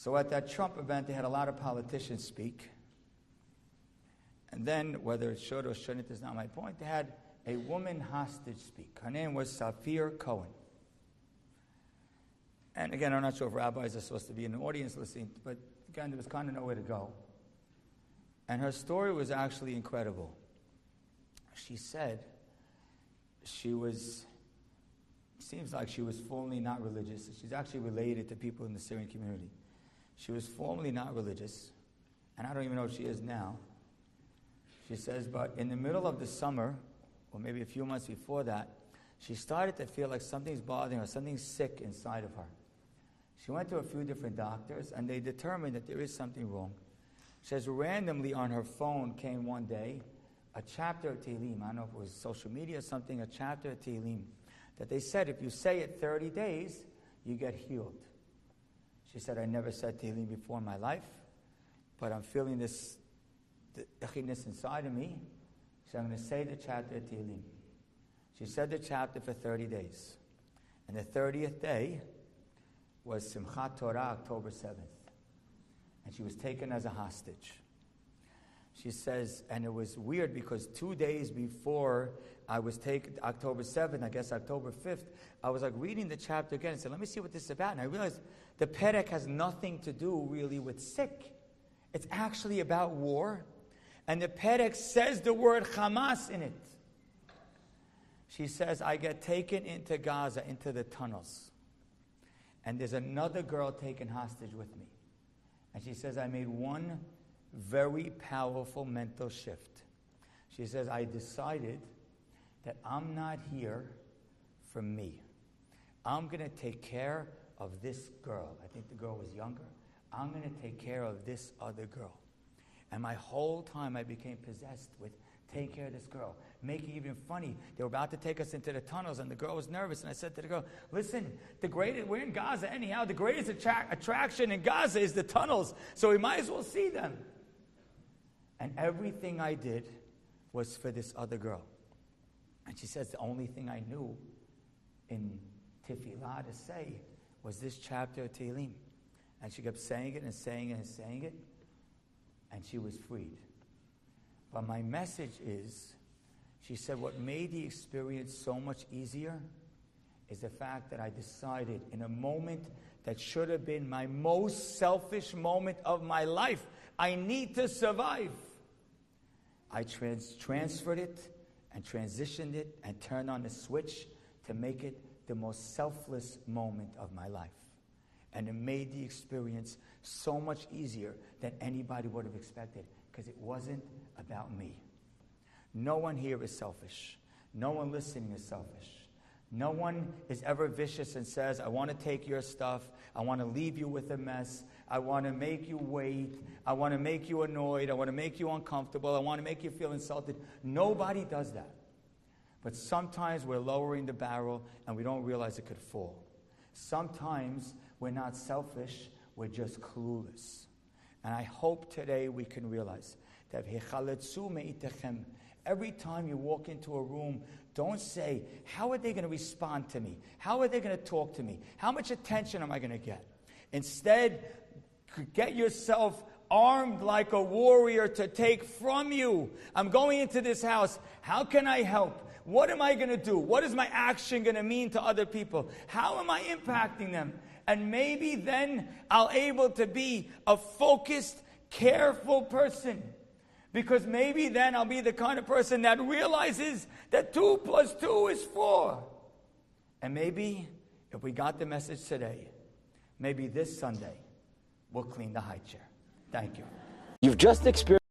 So at that Trump event, they had a lot of politicians speak. And then, whether it should or shouldn't is not my point, they had a woman hostage speak. Her name was Safir Cohen. And again, I'm not sure if rabbis are supposed to be in the audience listening, but again, there was kind of nowhere to go. And her story was actually incredible. She said seems like she was formerly not religious. She's actually related to people in the Syrian community. She was formerly not religious, and I don't even know if she is now. She says, but in the middle of the summer, or maybe a few months before that, she started to feel like something's bothering her, something's sick inside of her. She went to a few different doctors, and they determined that there is something wrong. She says, randomly on her phone came one day a chapter of Tehillim. I don't know if it was social media or something, a chapter of Tehillim, that they said if you say it 30 days, you get healed. She said, I never said Tehillim before in my life, but I'm feeling this ichiness inside of me, so I'm going to say the chapter of Tehillim. She said the chapter for 30 days. And the 30th day was Simchat Torah, October 7th. And she was taken as a hostage. She says, and it was weird because 2 days before I was taken, October 7th, I guess October 5th, I was like reading the chapter again and said, let me see what this is about. And I realized the perek has nothing to do really with sick. It's actually about war. And the perek says the word Hamas in it. She says, I get taken into Gaza, into the tunnels. And there's another girl taken hostage with me. And she says, I made one very powerful mental shift. She says, I decided that I'm not here for me. I'm going to take care of this girl. I think the girl was younger. I'm going to take care of this other girl. And my whole time I became possessed with taking care of this girl. Make it even funny. They were about to take us into the tunnels, and the girl was nervous. And I said to the girl, listen, we're in Gaza anyhow. The greatest attraction in Gaza is the tunnels, so we might as well see them. And everything I did was for this other girl. And she says the only thing I knew in Tefillah to say was this chapter of Tehillim. And she kept saying it and saying it and saying it. And she was freed. But my message is, she said, what made the experience so much easier is the fact that I decided in a moment that should have been my most selfish moment of my life, I need to survive. I transferred it and transitioned it and turned on the switch to make it the most selfless moment of my life. And it made the experience so much easier than anybody would have expected, because it wasn't about me. No one here is selfish. No one listening is selfish. No one is ever vicious and says, I want to take your stuff. I want to leave you with a mess. I want to make you wait. I want to make you annoyed. I want to make you uncomfortable. I want to make you feel insulted. Nobody does that. But sometimes we're lowering the barrel and we don't realize it could fall. Sometimes we're not selfish. We're just clueless. And I hope today we can realize that every time you walk into a room, don't say, how are they going to respond to me? How are they going to talk to me? How much attention am I going to get? Instead, get yourself armed like a warrior to take from you. I'm going into this house. How can I help? What am I going to do? What is my action going to mean to other people? How am I impacting them? And maybe then I'll able to be a focused, careful person. Because maybe then I'll be the kind of person that realizes that 2 + 2 is 4. And maybe, if we got the message today, maybe this Sunday, we'll clean the high chair. Thank you. You've just experienced